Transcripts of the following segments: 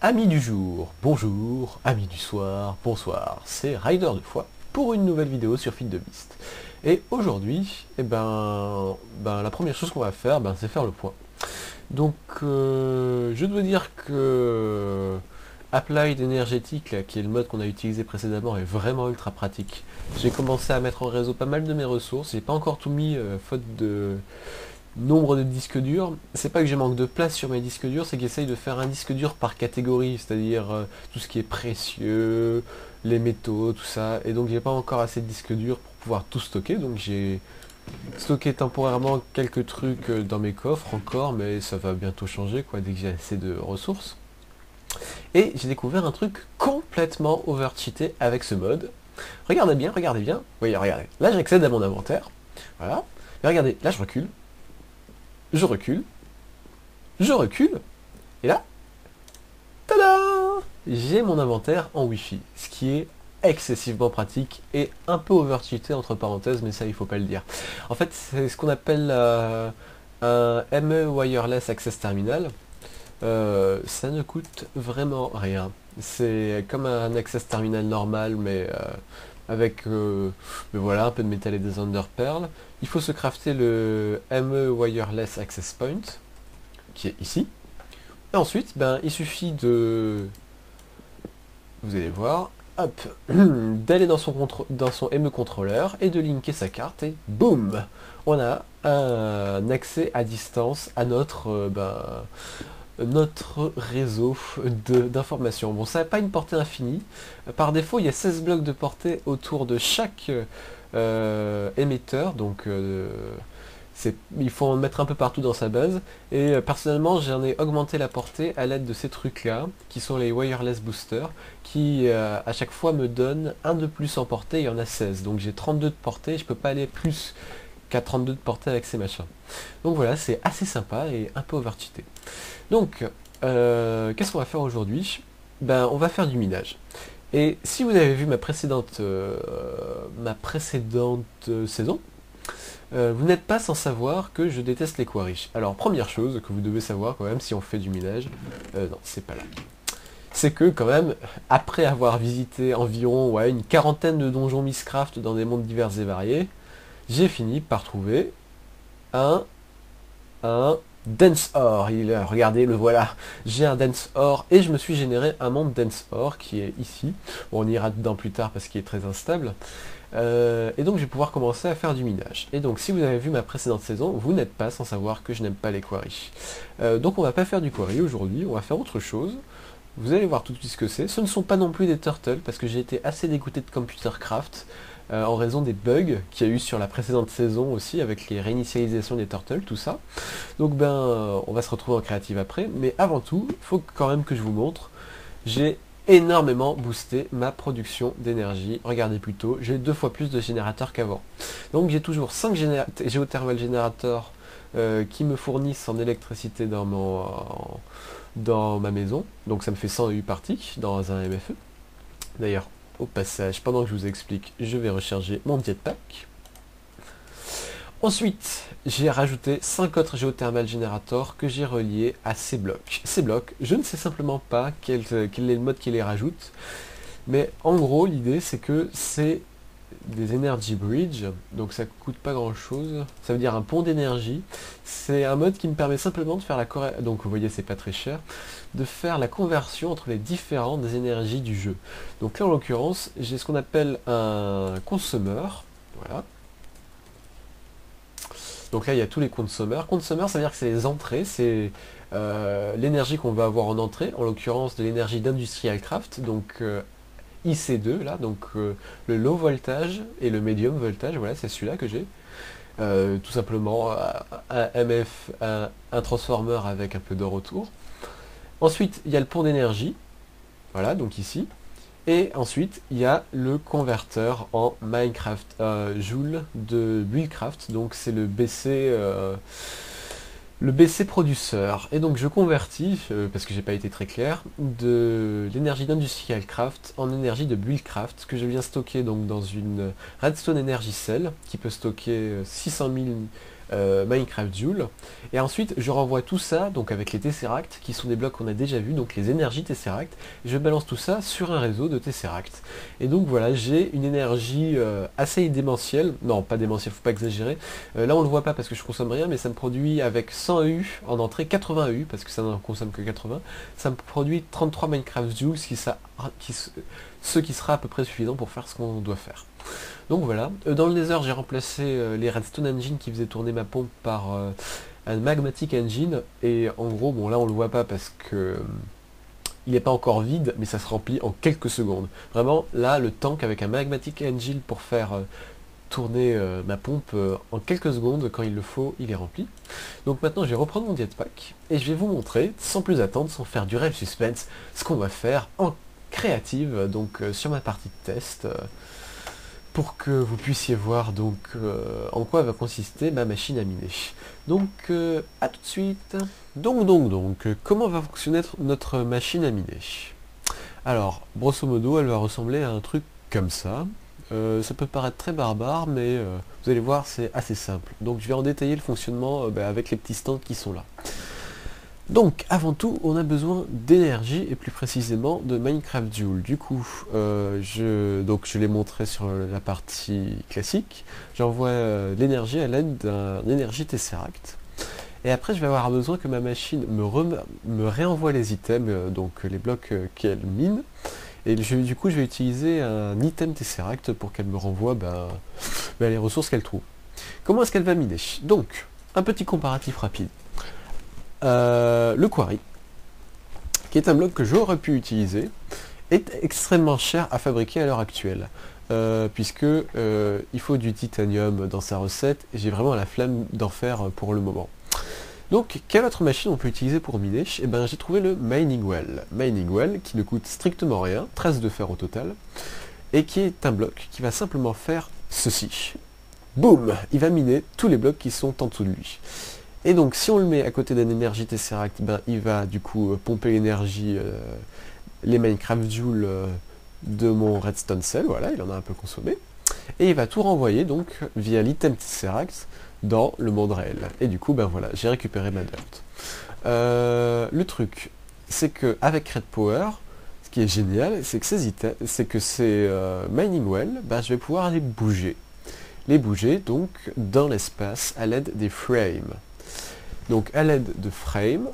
Amis du jour, bonjour, amis du soir, bonsoir, c'est Rider de foi pour une nouvelle vidéo sur Feed de Beast. Et aujourd'hui, la première chose qu'on va faire, c'est faire le point. Donc, je dois dire que Applied énergétique, là, qui est le mode qu'on a utilisé précédemment, est vraiment ultra pratique. J'ai commencé à mettre en réseau pas mal de mes ressources, j'ai pas encore tout mis, faute de nombre de disques durs. C'est pas que je manque de place sur mes disques durs, c'est que j'essaye de faire un disque dur par catégorie, c'est-à-dire tout ce qui est précieux, les métaux, tout ça. Et donc j'ai pas encore assez de disques durs pour pouvoir tout stocker, donc j'ai stocké temporairement quelques trucs dans mes coffres encore, mais ça va bientôt changer quoi dès que j'ai assez de ressources. Et j'ai découvert un truc complètement overcheaté avec ce mode. Regardez bien, regardez bien. Oui, regardez. Là j'accède à mon inventaire. Voilà. Mais regardez, là je recule, je recule, je recule, et là, tada, j'ai mon inventaire en Wi-Fi, ce qui est excessivement pratique et un peu overcheaté entre parenthèses, mais ça il faut pas le dire. En fait, c'est ce qu'on appelle un ME Wireless Access Terminal. Ça ne coûte vraiment rien. C'est comme un Access Terminal normal, mais avec voilà, un peu de métal et des underpearls. Il faut se crafter le ME Wireless Access Point, qui est ici. Et ensuite, il suffit de... Vous allez voir, hop, d'aller dans son ME contrôleur et de linker sa carte et boum, on a un accès à distance à notre réseau d'informations. Bon, ça n'a pas une portée infinie. Par défaut, il y a 16 blocs de portée autour de chaque émetteur, donc il faut en mettre un peu partout dans sa base. Et personnellement, j'en ai augmenté la portée à l'aide de ces trucs-là, qui sont les wireless boosters, qui à chaque fois me donnent un de plus en portée, il y en a 16. Donc j'ai 32 de portée, je peux pas aller plus qu'à 32 de portée avec ces machins. Donc voilà, c'est assez sympa et un peu overcheaté. Donc, qu'est-ce qu'on va faire aujourd'hui? On va faire du minage. Et si vous avez vu ma précédente saison, vous n'êtes pas sans savoir que je déteste les quarries. Alors, première chose que vous devez savoir quand même si on fait du minage, non, c'est pas là. C'est que quand même, après avoir visité environ une quarantaine de donjons Mistcraft dans des mondes divers et variés, j'ai fini par trouver un Dense Ore. Regardez, le voilà. J'ai un Dense Ore et je me suis généré un monde Dense Ore qui est ici. Bon, on ira dedans plus tard parce qu'il est très instable. Et donc je vais pouvoir commencer à faire du minage. Et donc si vous avez vu ma précédente saison, vous n'êtes pas sans savoir que je n'aime pas les quarries. Donc on va pas faire du quarry aujourd'hui, on va faire autre chose. Vous allez voir tout de suite ce que c'est. Ce ne sont pas non plus des turtles parce que j'ai été assez dégoûté de Computer Craft. En raison des bugs qu'il y a eu sur la précédente saison aussi, avec les réinitialisations des turtles, tout ça. Donc on va se retrouver en créative après, mais avant tout, il faut quand même que je vous montre, j'ai énormément boosté ma production d'énergie. Regardez plutôt, j'ai 2 fois plus de générateurs qu'avant. Donc j'ai toujours 5 géothermal générateurs qui me fournissent en électricité dans ma maison. Donc ça me fait 100 EU par tick dans un MFE. D'ailleurs, au passage, pendant que je vous explique, je vais recharger mon jetpack. Ensuite, j'ai rajouté 5 autres géothermal générateurs que j'ai reliés à ces blocs. Ces blocs, je ne sais simplement pas quel est le mode qui les rajoute, mais en gros, l'idée c'est que c'est des energy bridge, donc ça coûte pas grand chose, ça veut dire un pont d'énergie. C'est un mode qui me permet simplement de faire la correction, donc vous voyez c'est pas très cher, de faire la conversion entre les différentes énergies du jeu. Donc là en l'occurrence, j'ai ce qu'on appelle un consommeur, voilà. Donc là il y a tous les consommeurs. Consommeur ça veut dire que c'est les entrées, c'est l'énergie qu'on va avoir en entrée, en l'occurrence de l'énergie d'industrial craft, donc IC2 là, donc le low voltage et le medium voltage, voilà c'est celui-là que j'ai. Tout simplement un MF, un transformeur avec un peu d'or autour. Ensuite il y a le pont d'énergie, voilà donc ici. Et ensuite il y a le converteur en Minecraft Joule de Buildcraft, donc c'est le BC produceur. Et donc je convertis, parce que j'ai pas été très clair, de l'énergie d'Industrial Craft en énergie de Buildcraft, que je viens stocker donc dans une Redstone Energy Cell, qui peut stocker 600 000 Minecraft Joule. Et ensuite je renvoie tout ça, donc avec les Tesseract, qui sont des blocs qu'on a déjà vus, donc les énergies Tesseract, et je balance tout ça sur un réseau de Tesseract. Et donc voilà, j'ai une énergie assez démentielle, non pas démentielle, faut pas exagérer, là on le voit pas parce que je consomme rien, mais ça me produit avec 100 EU en entrée, 80 EU, parce que ça n'en consomme que 80, ça me produit 33 Minecraft Joules, ce qui sera à peu près suffisant pour faire ce qu'on doit faire. Donc voilà, dans le Nether j'ai remplacé les Redstone Engine qui faisaient tourner ma pompe par un Magmatic Engine, et en gros, bon là on le voit pas parce que il n'est pas encore vide, mais ça se remplit en quelques secondes. Vraiment, là, le tank avec un Magmatic Engine pour faire tourner ma pompe en quelques secondes, quand il le faut, il est rempli. Donc maintenant, je vais reprendre mon jetpack, et je vais vous montrer, sans plus attendre, sans faire durer le suspense, ce qu'on va faire en créative, donc sur ma partie de test, pour que vous puissiez voir donc en quoi va consister ma machine à miner. Donc à tout de suite. Donc, comment va fonctionner notre machine à miner? Alors, grosso modo, elle va ressembler à un truc comme ça. Ça peut paraître très barbare, mais vous allez voir, c'est assez simple. Donc je vais en détailler le fonctionnement avec les petits stands qui sont là. Donc, avant tout, on a besoin d'énergie, et plus précisément de Minecraft Joule. Du coup, je l'ai montré sur la partie classique. J'envoie l'énergie à l'aide d'un énergie Tesseract. Et après, je vais avoir besoin que ma machine me réenvoie les items, donc les blocs qu'elle mine. Et du coup, je vais utiliser un item Tesseract pour qu'elle me renvoie les ressources qu'elle trouve. Comment est-ce qu'elle va miner? Donc, un petit comparatif rapide. Le Quarry, qui est un bloc que j'aurais pu utiliser, est extrêmement cher à fabriquer à l'heure actuelle, puisque il faut du titanium dans sa recette, et j'ai vraiment la flemme d'en faire pour le moment. Donc, quelle autre machine on peut utiliser pour miner? Eh ben, j'ai trouvé le Mining Well. Mining Well, qui ne coûte strictement rien, 13 de fer au total, et qui est un bloc qui va simplement faire ceci. Boum! Il va miner tous les blocs qui sont en dessous de lui. Et donc si on le met à côté d'un énergie Tesseract, il va du coup pomper l'énergie, les Minecraft Joule de mon Redstone Cell, voilà, il en a un peu consommé. Et il va tout renvoyer donc via l'item Tesseract dans le monde réel. Et du coup, voilà, j'ai récupéré ma dirt. Le truc, c'est que avec Red Power, ce qui est génial, c'est que ces Mining Well, je vais pouvoir les bouger. Les bouger donc dans l'espace à l'aide des frames. Donc à l'aide de frames,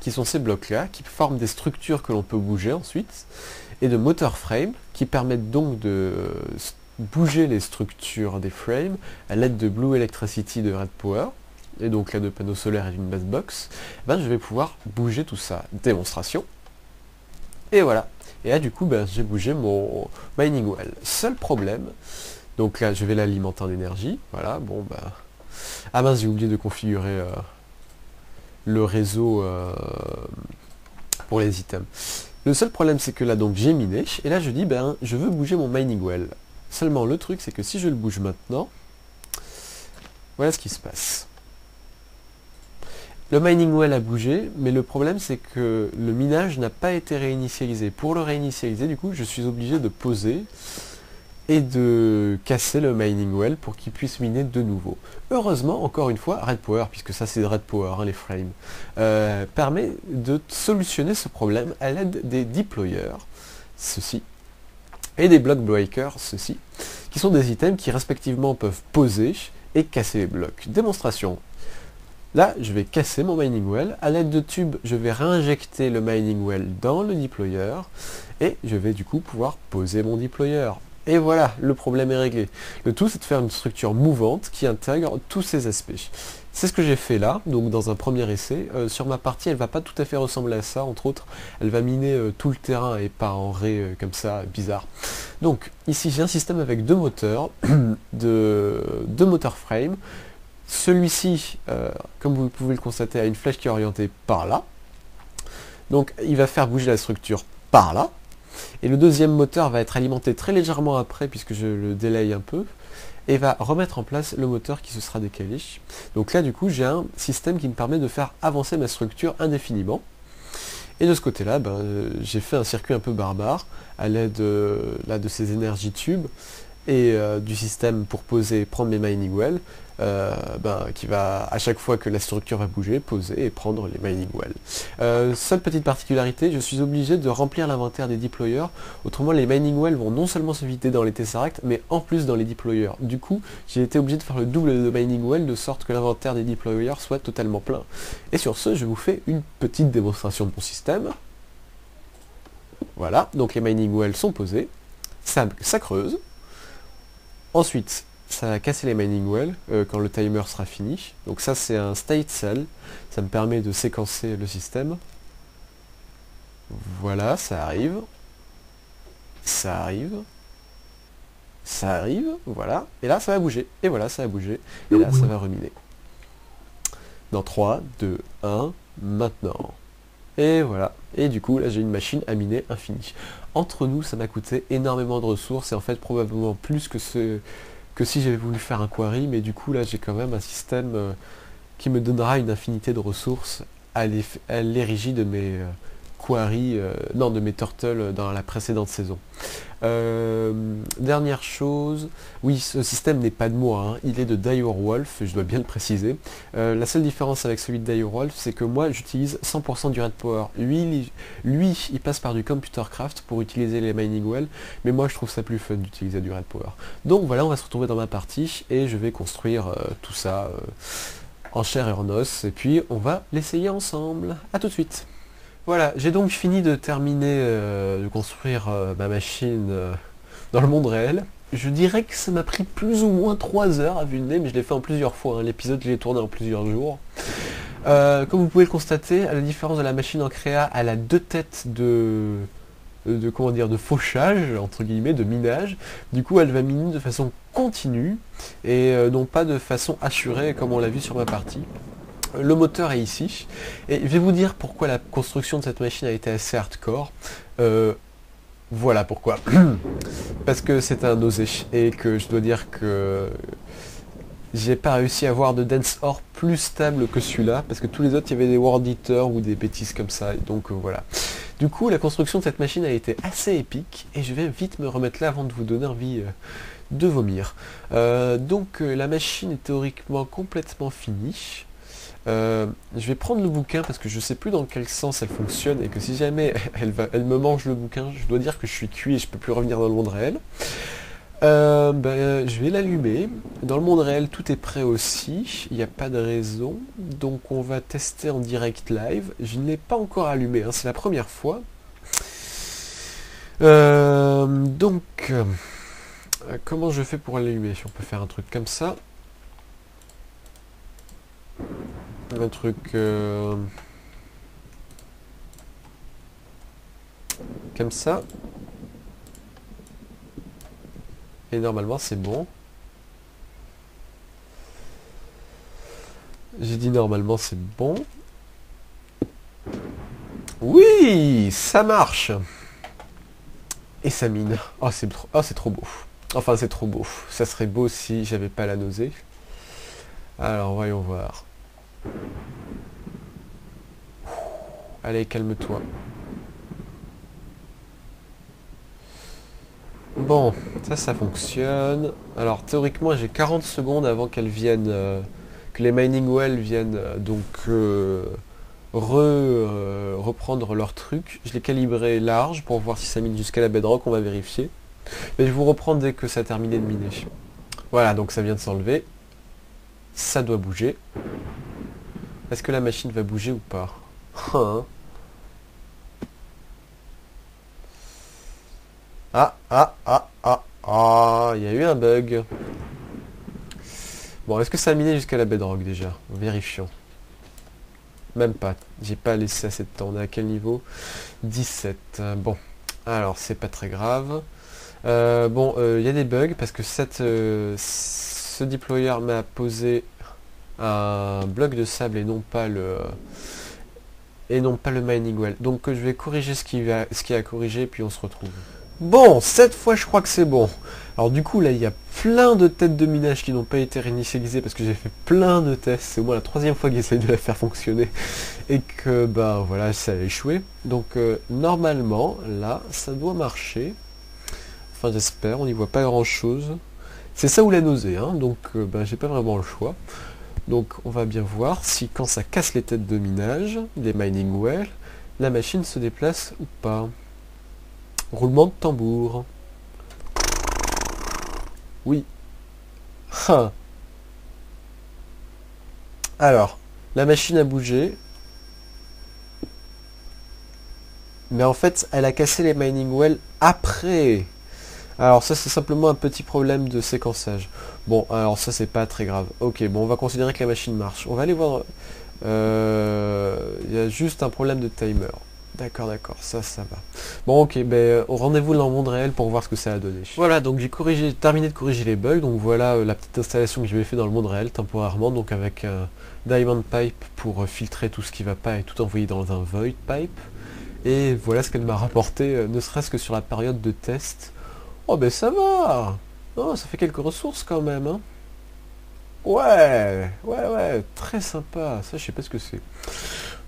qui sont ces blocs-là, qui forment des structures que l'on peut bouger ensuite, et de motor frame, qui permettent donc de bouger les structures des frames à l'aide de Blue Electricity de Red Power, et donc là de panneaux solaires et d'une base box. Je vais pouvoir bouger tout ça. Démonstration. Et voilà. Et là du coup, j'ai bougé mon Mining Well. Seul problème, donc là je vais l'alimenter en énergie, voilà, ah mince, j'ai oublié de configurer le réseau pour les items. Le seul problème, c'est que là, donc j'ai miné, et là je dis, je veux bouger mon Mining Well. Seulement, le truc, c'est que si je le bouge maintenant, voilà ce qui se passe. Le Mining Well a bougé, mais le problème, c'est que le minage n'a pas été réinitialisé. Pour le réinitialiser, du coup, je suis obligé de poser et de casser le Mining Well pour qu'il puisse miner de nouveau. Heureusement, encore une fois, Red Power, puisque ça c'est Red Power, les frames, permet de solutionner ce problème à l'aide des deployers, ceci, et des block breakers, ceci, qui sont des items qui respectivement peuvent poser et casser les blocs. Démonstration. Là, je vais casser mon Mining Well. À l'aide de tubes, je vais réinjecter le Mining Well dans le deployer, et je vais du coup pouvoir poser mon deployer. Et voilà, le problème est réglé. Le tout, c'est de faire une structure mouvante qui intègre tous ces aspects. C'est ce que j'ai fait là, donc dans un premier essai. Sur ma partie, elle va pas tout à fait ressembler à ça, entre autres. Elle va miner tout le terrain et pas en ré comme ça, bizarre. Donc, ici, j'ai un système avec deux moteurs, deux moteurs frame. Celui-ci, comme vous pouvez le constater, a une flèche qui est orientée par là. Donc, il va faire bouger la structure par là. Et le deuxième moteur va être alimenté très légèrement après, puisque je le délaye un peu, et va remettre en place le moteur qui se sera décalé. Donc là du coup j'ai un système qui me permet de faire avancer ma structure indéfiniment. Et de ce côté là, j'ai fait un circuit un peu barbare à l'aide de ces énergies tubes, et du système pour poser et prendre mes mining wells, qui va, à chaque fois que la structure va bouger, poser et prendre les mining wells. Seule petite particularité, je suis obligé de remplir l'inventaire des deployers, autrement les mining wells vont non seulement se vider dans les Tesseract, mais en plus dans les deployers. Du coup, j'ai été obligé de faire le double de mining wells, de sorte que l'inventaire des deployers soit totalement plein. Et sur ce, je vous fais une petite démonstration de mon système. Voilà, donc les mining wells sont posés, ça creuse. Ensuite, ça va casser les mining wells quand le timer sera fini. Donc ça c'est un state cell, ça me permet de séquencer le système. Voilà, ça arrive. Ça arrive. Ça arrive, voilà. Et là ça va bouger. Et voilà, ça va bouger. Et là ça va ruminer. Dans 3, 2, 1, maintenant. Et voilà. Et du coup, là j'ai une machine à miner infinie. Entre nous, ça m'a coûté énormément de ressources et en fait probablement plus que si j'avais voulu faire un quarry, mais du coup là j'ai quand même un système qui me donnera une infinité de ressources à l'érigie de mes quarry, non de mes turtles dans la précédente saison. Dernière chose, oui ce système n'est pas de moi, hein, il est de Direwolf, je dois bien le préciser. La seule différence avec celui de Direwolf, c'est que moi j'utilise 100% du Red Power. Lui il passe par du Computercraft pour utiliser les mining wells, mais moi je trouve ça plus fun d'utiliser du Red Power. Donc voilà, on va se retrouver dans ma partie et je vais construire tout ça en chair et en os, et puis on va l'essayer ensemble. A tout de suite. Voilà, j'ai donc fini de terminer de construire ma machine dans le monde réel. Je dirais que ça m'a pris plus ou moins 3 heures à vue de nez, mais je l'ai fait en plusieurs fois, hein. L'épisode je l'ai tourné en plusieurs jours. Comme vous pouvez le constater, à la différence de la machine en créa, elle a 2 têtes comment dire, de fauchage, entre guillemets, de minage. Du coup elle va miner de façon continue et non pas de façon assurée comme on l'a vu sur ma partie. Le moteur est ici, et je vais vous dire pourquoi la construction de cette machine a été assez hardcore. Voilà pourquoi. Parce que c'est un osé, et que je dois dire que j'ai pas réussi à avoir de Dense Ore plus stable que celui-là, parce que tous les autres, il y avait des World Eater ou des bêtises comme ça, et donc voilà. Du coup, la construction de cette machine a été assez épique, et je vais vite me remettre là avant de vous donner envie de vomir. La machine est théoriquement complètement finie. Je vais prendre le bouquin parce que je sais plus dans quel sens elle fonctionne et que si jamais elle me mange le bouquin, je dois dire que je suis cuit et je peux plus revenir dans le monde réel. Je vais l'allumer. Dans le monde réel, tout est prêt aussi. Il n'y a pas de raison. Donc on va tester en direct live. Je ne l'ai pas encore allumé, hein, c'est la première fois. Comment je fais pour l'allumer? On peut faire un truc comme ça. Un truc comme ça. Et normalement c'est bon. J'ai dit normalement c'est bon. Oui, ça marche. Et ça mine. Oh c'est trop beau. Enfin c'est trop beau. Ça serait beau si j'avais pas la nausée. Alors voyons voir. Allez, calme-toi. Bon, ça fonctionne. Alors théoriquement j'ai 40 secondes avant qu'elles viennent, que les mining wells viennent reprendre leur truc. Je l'ai calibré large pour voir si ça mine jusqu'à la bedrock, on va vérifier. Mais je vous reprends dès que ça a terminé de miner. Voilà, donc ça vient de s'enlever. Ça doit bouger. Est-ce que la machine va bouger ou pas? Il y a eu un bug. Bon, est-ce que ça a miné jusqu'à la bedrock déjà? Vérifions. Même pas. J'ai pas laissé assez de temps. On est à quel niveau? 17. Bon. Alors, c'est pas très grave. Il y a des bugs parce que ce deployer m'a posé un bloc de sable et non pas le mining well. Donc je vais corriger ce qui a corrigé puis on se retrouve. Bon, cette fois je crois que c'est bon. Alors du coup là il y a plein de têtes de minage qui n'ont pas été réinitialisées parce que j'ai fait plein de tests. C'est au moins la 3e fois que j'essaie de la faire fonctionner et que ça a échoué. Donc normalement là ça doit marcher. enfin j'espère, on n'y voit pas grand chose. C'est ça ou la nausée, hein, donc j'ai pas vraiment le choix. Donc on va bien voir si quand ça casse les têtes de minage, les mining wells, la machine se déplace ou pas. Roulement de tambour. Oui. Ah. Alors, la machine a bougé. Mais en fait, elle a cassé les mining wells après. Alors ça, c'est simplement un petit problème de séquençage. Bon, alors ça, c'est pas très grave. Ok, bon, on va considérer que la machine marche. On va aller voir... Il y a juste un problème de timer. D'accord, d'accord, ça va. Bon, ok, rendez-vous dans le monde réel pour voir ce que ça a donné. Voilà, donc j'ai terminé de corriger les bugs. Donc voilà la petite installation que j'avais fait dans le monde réel temporairement. Donc avec un diamond pipe pour filtrer tout ce qui va pas et tout envoyer dans un void pipe. Et voilà ce qu'elle m'a rapporté, ne serait-ce que sur la période de test. Oh ben ça va. Oh, ça fait quelques ressources quand même, hein. Ouais, très sympa. Ça, je sais pas ce que c'est.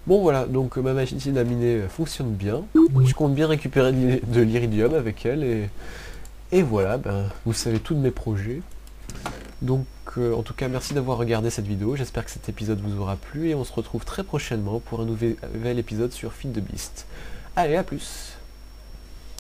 Bon voilà, donc ma machine à miner fonctionne bien. Je compte bien récupérer de l'iridium avec elle et voilà, vous savez tous de mes projets. Donc en tout cas, merci d'avoir regardé cette vidéo. J'espère que cet épisode vous aura plu et on se retrouve très prochainement pour un nouvel épisode sur Feed the Beast. Allez, à plus.